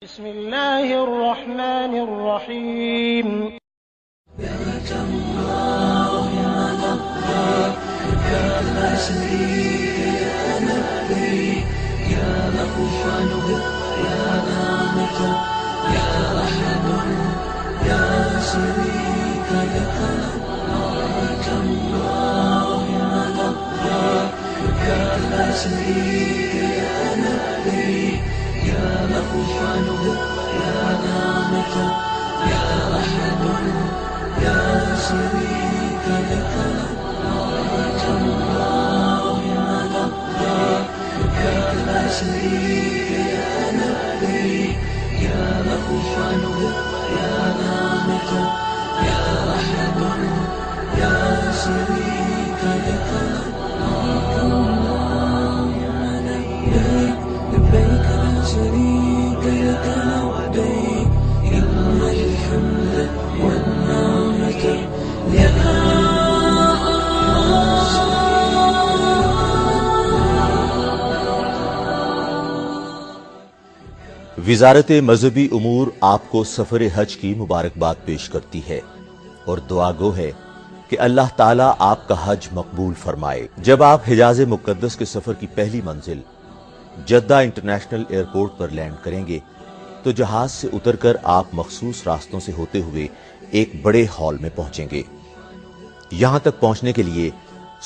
بسم الله الرحمن الرحيم. لبيك اللهم لبيك يا لا شريك يا لبيك يا غفران يا نعمة يا أحد يا شريك لك لبيك اللهم لبيك يا لا شريك يا لبيك يا غفران يا نعمة يا أحد يا شريك لك لبيك اللهم لبيك يا لا شريك يا لبيك يا غفران يا نعمة يا أحد يا شريك لك لبيك اللهم لبيك لبيك لا شريك لك لبيك إن الحمد والنعمة لك وزارت مذہبی امور آپ کو سفر حج کی مبارکباد پیش کرتی ہے اور دعا گو ہے کہ اللہ تعالیٰ آپ کا حج مقبول فرمائے۔ جب آپ حجاز مقدس کے سفر کی پہلی منزل جدہ انٹرنیشنل ایئرپورٹ پر لینڈ کریں گے تو جہاز سے اتر کر آپ مخصوص راستوں سے ہوتے ہوئے ایک بڑے ہال میں پہنچیں گے۔ یہاں تک پہنچنے کے لیے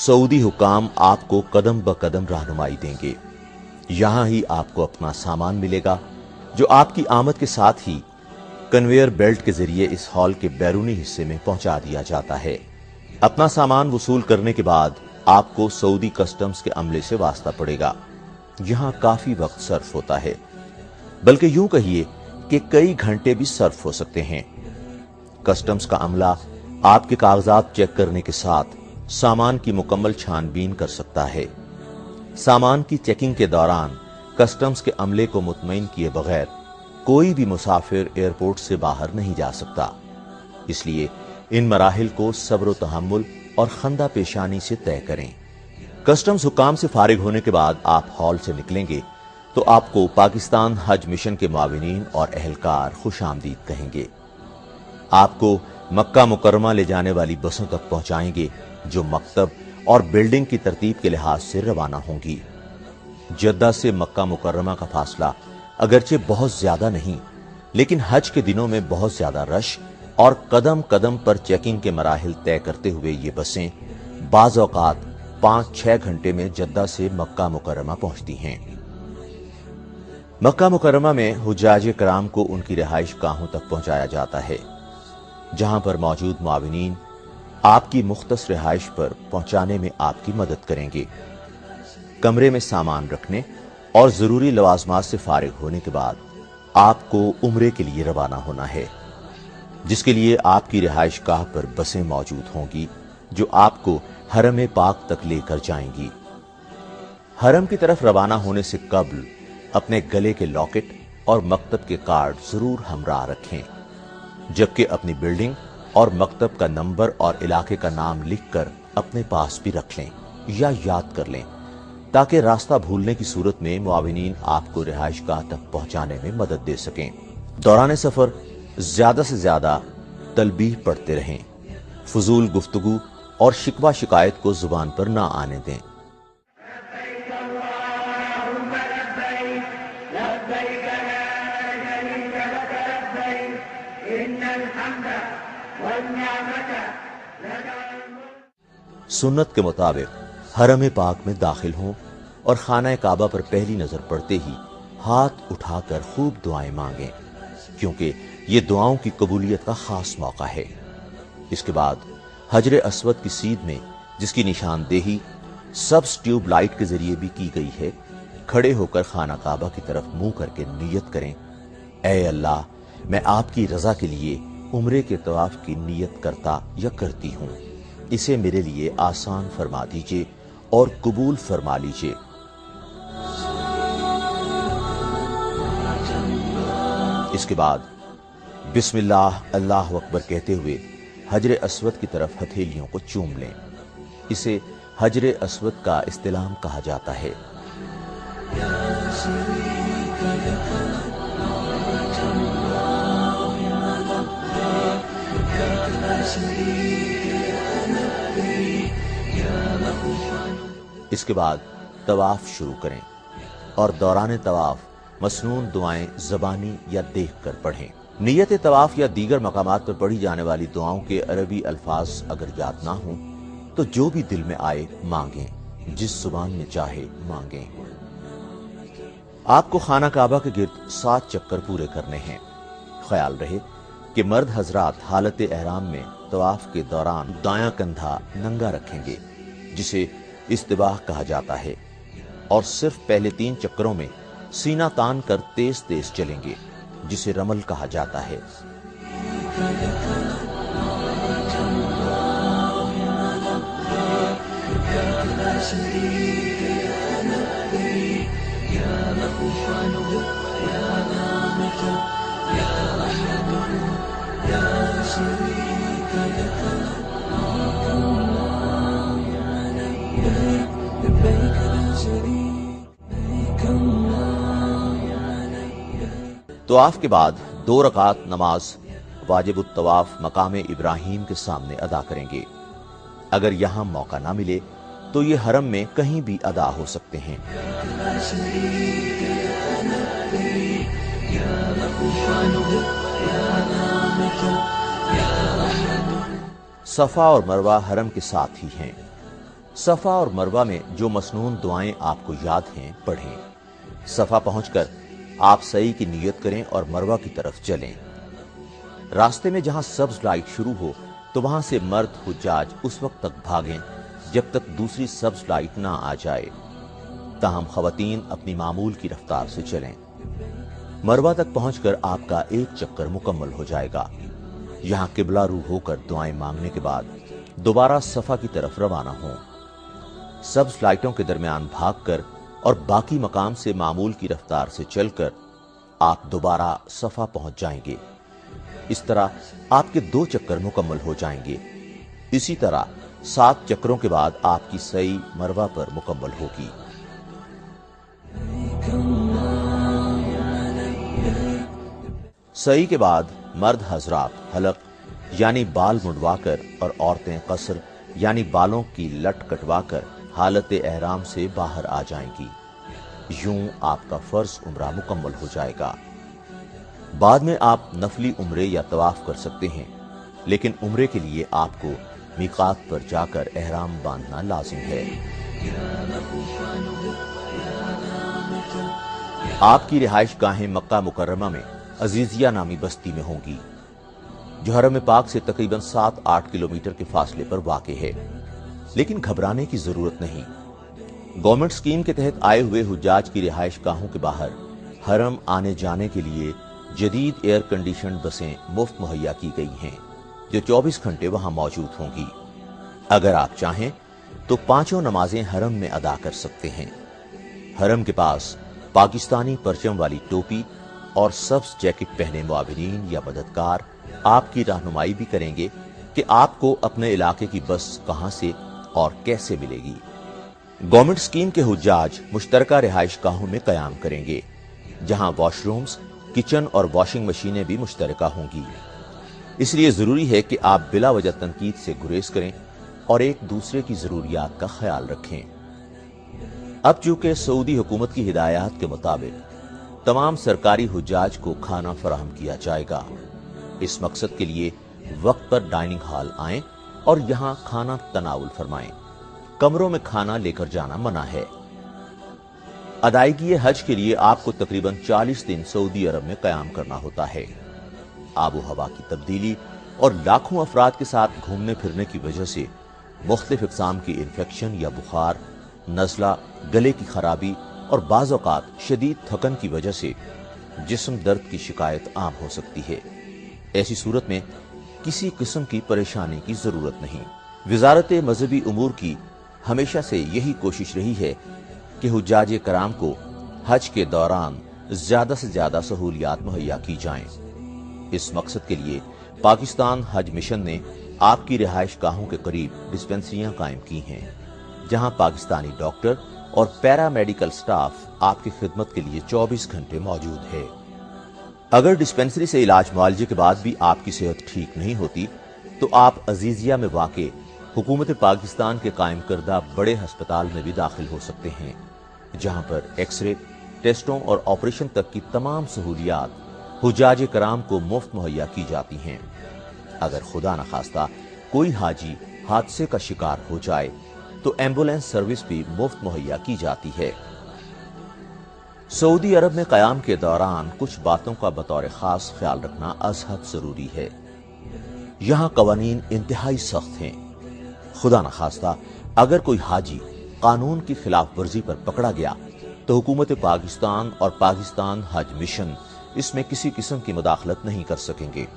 سعودی حکام آپ کو قدم بقدم رہنمائی دیں گے۔ یہاں ہی آپ کو اپنا سامان ملے گا جو آپ کی آمد کے ساتھ ہی کنویئر بیلٹ کے ذریعے اس ہال کے بیرونی حصے میں پہنچا دیا جاتا ہے۔ اپنا سامان وصول کرنے کے بعد آپ کو سعودی کسٹمز کے عملے سے واسطہ پڑے گا۔ یہاں کافی وقت صرف ہوتا ہے، بلکہ یوں کہیے کہ کئی گھنٹے بھی صرف ہو سکتے ہیں۔ کسٹمز کا عملہ آپ کے کاغذات چیک کرنے کے ساتھ سامان کی مکمل چھان بین کر سکتا ہے۔ سامان کی چیکنگ کے دوران کسٹمز کے عملے کو مطمئن کیے بغیر کوئی بھی مسافر ایئرپورٹ سے باہر نہیں جا سکتا، اس لیے ان مراحل کو صبر و تحمل اور خندہ پیشانی سے طے کریں۔ کسٹمز حکام سے فارغ ہونے کے بعد آپ ہال سے نکلیں گے تو آپ کو پاکستان حج مشن کے معاونین اور اہلکار خوش آمدید کہیں گے۔ آپ کو مکہ مکرمہ لے جانے والی بسوں تک پہنچائیں گے جو مکتب اور بلڈنگ کی ترتیب کے لحاظ سے روانہ ہوں گی۔ جدہ سے مکہ مکرمہ کا فاصلہ اگرچہ بہت زیادہ نہیں، لیکن حج کے دنوں میں بہت زیادہ رش اور قدم قدم پر چیکنگ کے مراحل طے کرتے ہوئے یہ بسیں بعض اوقات 5-6 گھنٹے میں جدہ سے مکہ مکرمہ پہنچتی ہیں۔ مکہ مکرمہ میں حجاج کرام کو ان کی رہائش گاہوں تک پہنچایا جاتا ہے، جہاں پر موجود معاونین آپ کی مختص رہائش پر پہنچانے میں آپ کی مدد کریں گے۔ کمرے میں سامان رکھنے اور ضروری لوازمات سے فارغ ہونے کے بعد آپ کو عمرے کے لیے روانہ ہونا ہے، جس کے لیے آپ کی رہائش گاہ پر بسیں موجود ہوں گی جو آپ کو حرم پاک تک لے کر جائیں گی۔ حرم کی طرف روانہ ہونے سے قبل اپنے گلے کے لاکٹ اور مکتب کے کارڈ ضرور ہمراہ رکھیں، جبکہ اپنی بلڈنگ اور مکتب کا نمبر اور علاقے کا نام لکھ کر اپنے پاس بھی رکھ لیں یا یاد کر لیں تاکہ راستہ بھولنے کی صورت میں معاونین آپ کو رہائش گاہ تک پہنچانے میں مدد دے سکیں۔ دوران سفر زیادہ سے زیادہ تلبیح پڑھتے رہیں، فضول گفتگو اور شکوہ شکایت کو زبان پر نہ آنے دیں۔ سنت کے مطابق حرم پاک میں داخل ہوں اور خانہ کعبہ پر پہلی نظر پڑتے ہی ہاتھ اٹھا کر خوب دعائیں مانگیں، کیونکہ یہ دعاؤں کی قبولیت کا خاص موقع ہے۔ اس کے بعد حجر اسود کی سیدھ میں، جس کی نشاندہی سبز ٹیوب لائٹ کے ذریعے بھی کی گئی ہے، کھڑے ہو کر خانہ کعبہ کی طرف منہ کر کے نیت کریں، اے اللہ، میں آپ کی رضا کے لیے عمرے کے طواف کی نیت کرتا یا کرتی ہوں، اسے میرے لیے آسان فرما دیجئے اور قبول فرما لیجئے۔ اس کے بعد بسم اللہ اللہ اکبر کہتے ہوئے حجر اسود کی طرف ہتھیلیوں کو چوم لیں۔ اسے حجر اسود کا استلام کہا جاتا ہے۔ اس کے بعد طواف شروع کریں اور دوران طواف مسنون دعائیں زبانی یا دیکھ کر پڑھیں۔ نیت طواف یا دیگر مقامات پر پڑھی جانے والی دعاؤں کے عربی الفاظ اگر یاد نہ ہوں تو جو بھی دل میں آئے مانگیں، جس زبان میں چاہے مانگیں۔ آپ کو خانہ کعبہ کے گرد 7 چکر پورے کرنے ہیں۔ خیال رہے کہ مرد حضرات حالت احرام میں طواف کے دوران دایاں کندھا ننگا رکھیں گے، جسے استباح کہا جاتا ہے، اور صرف پہلے 3 چکروں میں سینہ تان کر تیز تیز چلیں گے، جسے رمل کہا جاتا ہے۔ طواف کے بعد 2 رکعت نماز واجب الطواف مقام ابراہیم کے سامنے ادا کریں گے۔ اگر یہاں موقع نہ ملے تو یہ حرم میں کہیں بھی ادا ہو سکتے ہیں۔ صفا اور مروہ حرم کے ساتھ ہی ہیں۔ صفا اور مروہ میں جو مسنون دعائیں آپ کو یاد ہیں پڑھیں۔ صفا پہنچ کر آپ سعی کی نیت کریں اور مروہ کی طرف چلیں۔ راستے میں جہاں سبز لائٹ شروع ہو تو وہاں سے مرد حجاج اس وقت تک بھاگیں جب تک دوسری سبز لائٹ نہ آ جائے، تاہم خواتین اپنی معمول کی رفتار سے چلیں۔ مروہ تک پہنچ کر آپ کا 1 چکر مکمل ہو جائے گا۔ یہاں قبلہ رو ہو کر دعائیں مانگنے کے بعد دوبارہ صفا کی طرف روانہ ہوں۔ سبز لائٹوں کے درمیان بھاگ کر اور باقی مقام سے معمول کی رفتار سے چل کر آپ دوبارہ صفا پہنچ جائیں گے۔ اس طرح آپ کے 2 چکر مکمل ہو جائیں گے۔ اسی طرح 7 چکروں کے بعد آپ کی سعی مروہ پر مکمل ہوگی۔ سعی کے بعد مرد حضرات حلق یعنی بال منڈوا کر اور عورتیں قصر یعنی بالوں کی لٹ کٹوا کر حالت احرام سے باہر آ جائیں گی۔ یوں آپ کا فرض عمرہ مکمل ہو جائے گا۔ بعد میں آپ نفلی عمرے یا طواف کر سکتے ہیں، لیکن عمرے کے لیے آپ کو میقات پر جا کر احرام باندھنا لازم ہے۔ آپ کی رہائش گاہیں مکہ مکرمہ میں عزیزیہ نامی بستی میں ہوں گی، جو حرم پاک سے تقریباً 7-8 کلومیٹر کے فاصلے پر واقع ہے۔ لیکن گھبرانے کی ضرورت نہیں۔ گورنمنٹ اسکیم کے تحت آئے ہوئے حجاج کی رہائش گاہوں کے باہر حرم آنے جانے کے لیے جدید ایئر کنڈیشنڈ بسیں مفت مہیا کی گئی ہیں، جو 24 گھنٹے وہاں موجود ہوں گی۔ اگر آپ چاہیں تو 5 نمازیں حرم میں ادا کر سکتے ہیں۔ حرم کے پاس پاکستانی پرچم والی ٹوپی اور سبز جیکٹ پہنے معاونین یا مددگار آپ کی رہنمائی بھی کریں گے کہ آپ کو اپنے علاقے کی بس کہاں سے اور کیسے ملے گی۔ گورنمنٹ اسکیم کے حجاج مشترکہ رہائش گاہوں میں قیام کریں گے، جہاں واش رومز، کچن اور واشنگ مشینیں بھی مشترکہ ہوں گی۔ اس لیے ضروری ہے کہ آپ بلا وجہ تنقید سے گریز کریں اور ایک دوسرے کی ضروریات کا خیال رکھیں۔ اب چونکہ سعودی حکومت کی ہدایات کے مطابق تمام سرکاری حجاج کو کھانا فراہم کیا جائے گا، اس مقصد کے لیے وقت پر ڈائننگ ہال آئیں اور یہاں کھانا تناول فرمائیں۔ کمروں میں کھانا لے کر جانا منع ہے۔ ادائیگی حج کے لیے آپ کو تقریباً 40 دن سعودی عرب میں قیام کرنا ہوتا ہے۔ آب و ہوا کی تبدیلی اور لاکھوں افراد کے ساتھ گھومنے پھرنے کی وجہ سے مختلف اقسام کی انفیکشن یا بخار، نزلہ، گلے کی خرابی اور بعض اوقات شدید تھکن کی وجہ سے جسم درد کی شکایت عام ہو سکتی ہے۔ ایسی صورت میں کسی قسم کی پریشانی کی ضرورت نہیں۔ وزارت مذہبی امور کی ہمیشہ سے یہی کوشش رہی ہے کہ حجاج کرام کو حج کے دوران زیادہ سے زیادہ سہولیات مہیا کی جائیں۔ اس مقصد کے لیے پاکستان حج مشن نے آپ کی رہائش گاہوں کے قریب ڈسپنسریاں قائم کی ہیں، جہاں پاکستانی ڈاکٹر اور پیرا میڈیکل سٹاف آپ کی خدمت کے لیے 24 گھنٹے موجود ہے۔ اگر ڈسپنسری سے علاج معالجے کے بعد بھی آپ کی صحت ٹھیک نہیں ہوتی تو آپ عزیزیہ میں واقع हुकूमत पाकिस्तान के कायम करदा बड़े हस्पताल में भी दाखिल हो सकते हैं, जहां पर एक्सरे, टेस्टों और ऑपरेशन तक की तमाम सहूलियात हुज्जाज कराम को मुफ्त मुहैया की जाती हैं। अगर खुदा न खास्ता कोई हाजी हादसे का शिकार हो जाए तो एम्बुलेंस सर्विस भी मुफ्त मुहैया की जाती है। सऊदी अरब में कयाम के दौरान कुछ बातों का बतौर खास ख्याल रखना अज़हद जरूरी है। यहां कवानीन इंतहाई सख्त हैं। खुदा न खास्ता अगर कोई हाजी कानून की खिलाफ वर्जी पर पकड़ा गया तो हुकूमत पाकिस्तान और पाकिस्तान हज मिशन इसमें किसी किस्म की मुदाखलत नहीं कर सकेंगे।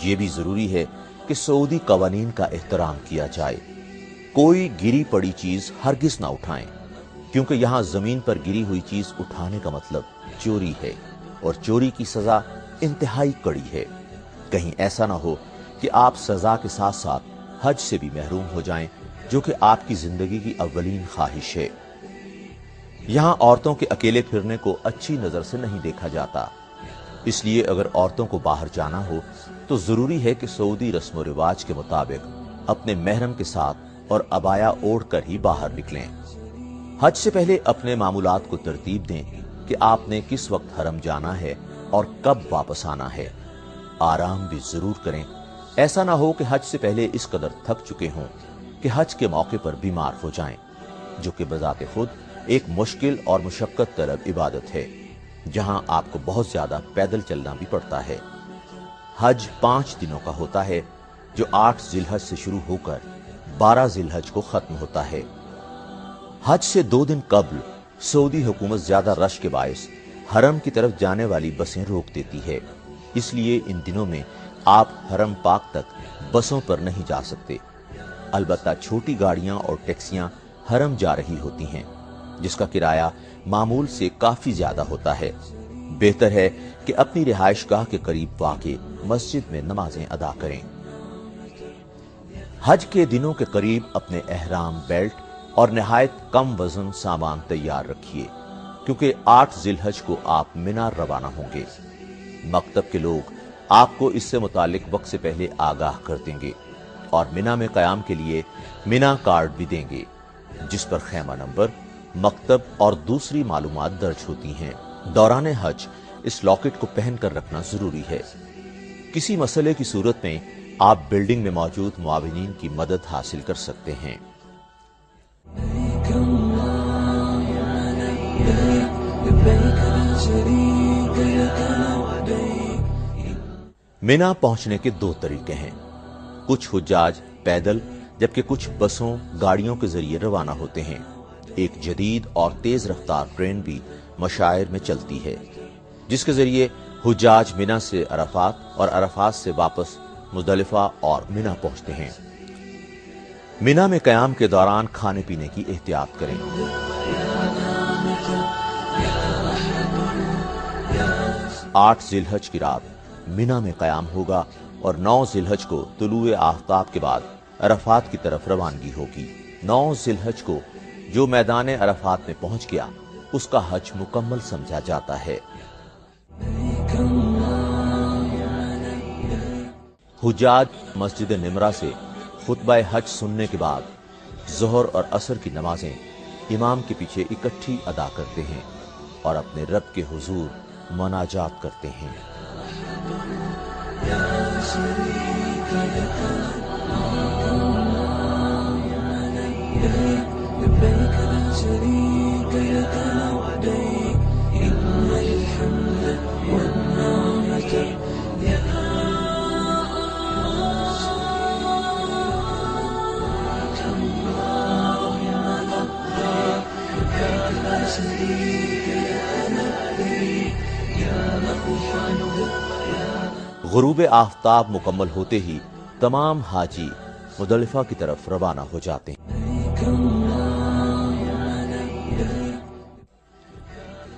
ये भी जरूरी है कि सऊदी कवानीन का एहतराम किया जाए। कोई गिरी पड़ी चीज हरगिज ना उठाएं, क्योंकि यहां जमीन पर गिरी हुई चीज उठाने का मतलब चोरी है और चोरी की सजा इंतहाई कड़ी है। कहीं ऐसा ना हो कि आप सजा के साथ साथ हज से भी महरूम हो जाएं, जो कि आपकी जिंदगी की अव्वलीन ख्वाहिश है। यहां औरतों के अकेले फिरने को अच्छी नजर से नहीं देखा जाता, इसलिए अगर औरतों को बाहर जाना हो तो जरूरी है कि सऊदी रस्म रिवाज के मुताबिक अपने महरम के साथ और अबाया ओढ़ कर ही बाहर निकलें। हज से पहले अपने मामूलात को तरतीब दें कि आपने किस वक्त हरम जाना है और कब वापस आना है। आराम भी जरूर करें। ऐसा ना हो कि हज से पहले इस कदर थक चुके हों कि हज के मौके पर बीमार हो जाएं, जो कि बजाते खुद एक मुश्किल और मुशक्कत तलब इबादत है, जहां आपको बहुत ज्यादा पैदल चलना भी पड़ता है। हज 5 दिनों का होता है, जो 8 जिलहज से शुरू होकर 12 जिलहज को खत्म होता है। हज से 2 दिन कबल सऊदी हुकूमत ज्यादा रश के बायस हरम की तरफ जाने वाली बसें रोक देती है, इसलिए इन दिनों में आप हरम पाक तक बसों पर नहीं जा सकते। अलबत्ता छोटी गाड़ियां और टैक्सियां हरम जा रही होती हैं, जिसका किराया मामूल से काफी ज्यादा होता है। बेहतर है कि अपनी रिहाइशगाह के करीब वाक़े मस्जिद में नमाजें अदा करें। हज के दिनों के करीब अपने एहराम, बेल्ट और निहायत कम वजन सामान तैयार रखिए, क्योंकि 8 जिलहज को आप मिना रवाना होंगे। मकतब के लोग आपको इससे मुतालिक वक्त से पहले आगाह कर देंगे और मिना में कयाम के लिए मिना कार्ड भी देंगे, जिस पर खैमा नंबर, मकतब और दूसरी मालूमात दर्ज होती हैं। दौरान हज इस लॉकेट को पहन कर रखना जरूरी है। किसी मसले की सूरत में आप बिल्डिंग में मौजूद मुआविनीन की मदद हासिल कर सकते हैं। मिना पहुंचने के 2 तरीके हैं। कुछ हुज्जाज पैदल, जबकि कुछ बसों, गाड़ियों के जरिए रवाना होते हैं। एक जदीद और तेज रफ्तार ट्रेन भी मशायर में चलती है, जिसके जरिए हुज्जाज मिना से अराफात और अराफात से वापस मुजदलिफा और मिना पहुंचते हैं। मिना में कयाम के दौरान खाने पीने की एहतियात करें। 8 जिलहज की रात मिना में कयाम होगा और 9 जिलहज को तुलुए आफ्ताब के बाद अराफात की तरफ रवानगी होगी। 9 जिलहज को जो मैदान अराफात में पहुंच गया, उसका हज मुकम्मल समझा जाता है। हुज्जाज मस्जिद निमरा से खुतबा हज सुनने के बाद जोहर और असर की नमाजें इमाम के पीछे इकट्ठी अदा करते हैं और अपने रब के हुजूर मनाजात करते हैं। गुरूब आफ्ताब मुकम्मल होते ही तमाम हाजी मुजदलिफा की तरफ रवाना हो जाते हैं।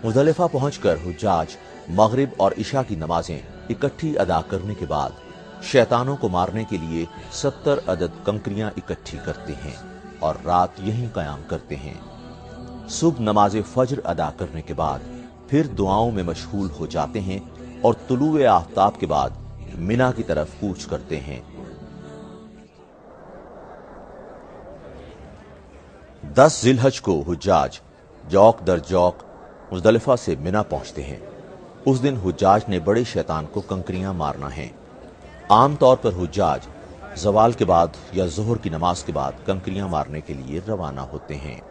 मुजदलिफा पहुंचकर हुज्जाज मगरिब और इशा की नमाजें इकट्ठी अदा करने के बाद शैतानों को मारने के लिए 70 अदद कंकरियां इकट्ठी करते हैं और रात यहीं कयाम करते हैं। सुबह नमाज फज्र अदा करने के बाद फिर दुआओं में मशगूल हो जाते हैं और तुलुए आफ्ताब के बाद मिना की तरफ कूच करते हैं। 10 जिलहज को हुज्जाज जौक दर जौक मुजदलिफा से मिना पहुंचते हैं। उस दिन हुज्जाज ने बड़े शैतान को कंकरियां मारना है। आम तौर पर हुज्जाज जवाल के बाद या जोहर की नमाज के बाद कंकरियां मारने के लिए रवाना होते हैं।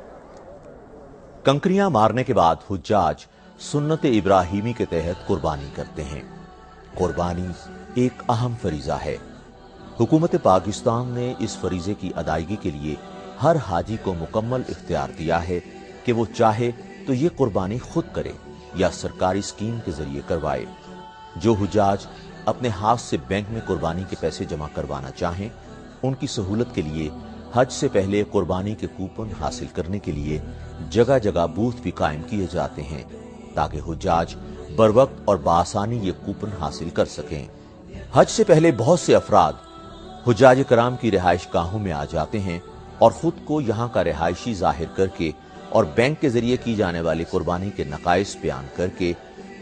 कंकरियां मारने के बाद हुज्जाज सुन्नत इब्राहिमी के तहत कुर्बानी करते हैं। कुर्बानी एक अहम फरीजा है। हुकूमत पाकिस्तान ने इस फरीजे की अदायगी के लिए हर हाजी को मुकम्मल इख्तियार दिया है कि वो चाहे तो ये कुर्बानी खुद करे या सरकारी स्कीम के जरिए करवाए। जो हुज्जाज अपने हाथ से बैंक में कुर्बानी के पैसे जमा करवाना चाहें, उनकी सहूलत के लिए हज से पहले कुर्बानी के कूपन हासिल करने के लिए जगह जगह बूथ भी कायम किए जाते हैं ताकि हुज्जाज बरवक्त और बआसानी ये कूपन हासिल कर सकें। हज से पहले बहुत से अफराद हुज्जाज कराम की रिहाइश गाहों में आ जाते हैं और खुद को यहाँ का रिहायशी जाहिर करके और बैंक के जरिए की जाने वाली कुर्बानी के नकाइस बयान करके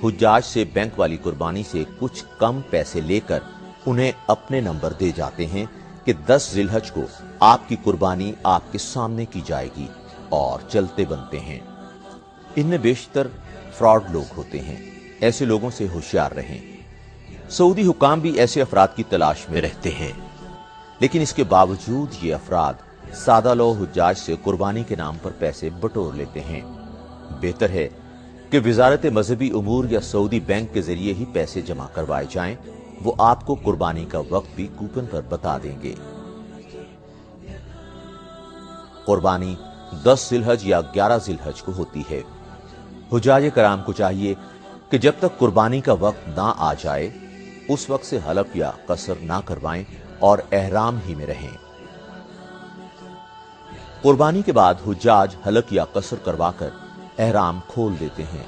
हुज्जाज से बैंक वाली कुर्बानी से कुछ कम पैसे लेकर उन्हें अपने नंबर दे जाते हैं कि 10 जिलहज को आपकी कुर्बानी आपके सामने की जाएगी और चलते बनते हैं। इनमें बेशतर फ्रॉड लोग होते हैं। ऐसे लोगों से होशियार रहें। सऊदी हुकाम भी ऐसे अफराद की तलाश में रहते हैं, लेकिन इसके बावजूद ये अफराद सादा लो हुज्जाज से कुर्बानी के नाम पर पैसे बटोर लेते हैं। बेहतर है कि वजारत मजहबी उमूर या सऊदी बैंक के जरिए ही पैसे जमा करवाए जाएं। वो आपको कुर्बानी का वक्त भी कूपन पर बता देंगे। कुर्बानी 10 जिलहज या 11 जिलहज को होती है। हुज्जाज कराम को चाहिए कि जब तक कुर्बानी का वक्त ना आ जाए उस वक्त से हलफ या कसर ना करवाएं और एहराम ही में रहें। कुर्बानी के बाद हुज्जाज हलक या कसर करवाकर एहराम खोल देते हैं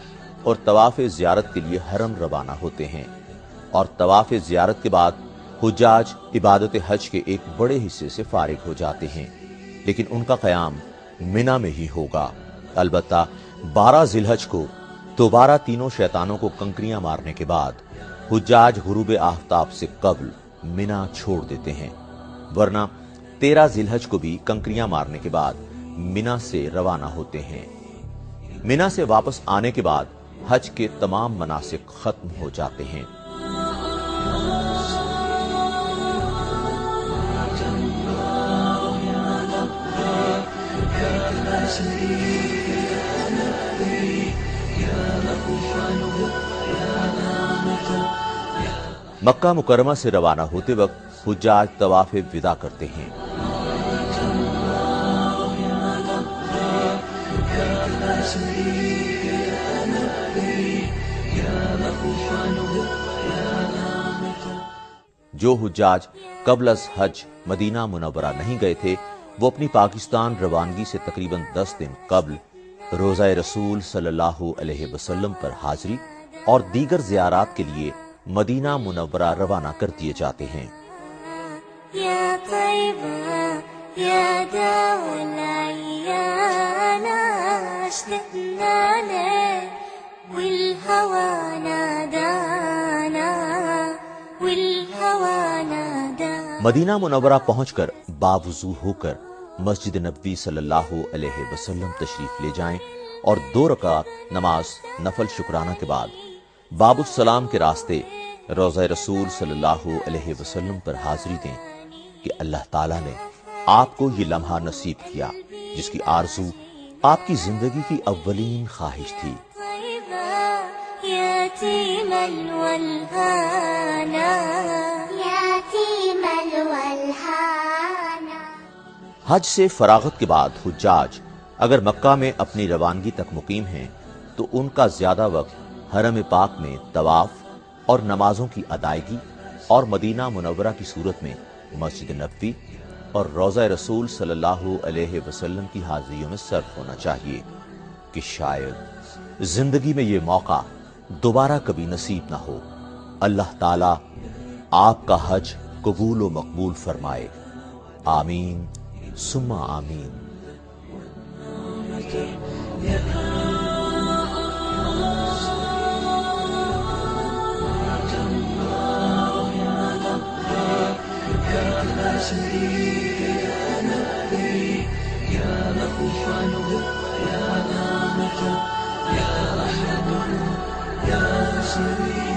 और तवाफ ज़ियारत के लिए हरम रवाना होते हैं। और तवाफ ज़ियारत के बाद हुज्जाज इबादत हज के एक बड़े हिस्से से फारिग हो जाते हैं, लेकिन उनका क़याम मिना में ही होगा। अलबत्ता 12 जिलहज को दोबारा तीनों शैतानों को कंकरियां मारने के बाद हुज्जाज गुरूब आफ्ताब से कबल मिना छोड़ देते हैं, वरना 13 जिलहज को भी कंकरियां मारने के बाद मिना से रवाना होते हैं। मिना से वापस आने के बाद हज के तमाम मनासिक खत्म हो जाते हैं। मक्का मुकरमा से रवाना होते वक्त हुज्जाज तवाफ विदा करते हैं। जो हुज्जाज कबल अज हज मदीना मुनव्वरा नहीं गए थे, वो अपनी पाकिस्तान रवानगी से तकरीबन 10 दिन कबल रोज़ा रसूल सल्लल्लाहु अलैहि वसल्लम पर हाजिरी और दीगर ज़ियारात के लिए मदीना मुनव्वरा रवाना कर दिए जाते हैं। मदीना मुनव्वरा पहुंचकर बावुजू होकर मस्जिद नबवी सल्लल्लाहु अलैहि वसल्लम तशरीफ ले जाएं और 2 रकात नमाज नफल शुक्राना के बाद बाबुस सलाम के रास्ते रोज़ा रसूल सल्लल्लाहु अलैहि वसल्लम पर हाजिरी दें कि अल्लाह ताला ने आपको ये लम्हा नसीब किया जिसकी आरज़ू आपकी जिंदगी की अव्वलीन ख्वाहिश थी। हज से फरागत के बाद हुज्जाज अगर मक्का में अपनी रवानगी तक मुकीम हैं तो उनका ज्यादा वक्त हरम पाक में तवाफ और नमाजों की अदायगी और मदीना मुनव्वरा की सूरत में मस्जिद नबवी और रोज़ा रसूल सल्लल्लाहु अलैहि वसल्लम की हाजिरियों में सर्फ होना चाहिए कि शायद जिंदगी में ये मौका दोबारा कभी नसीब ना हो। अल्लाह ताला आपका हज कबूल व मकबूल फरमाए। आमीन सुम्मा आमीन। يا غفران يا أمة يا أحد يا شريك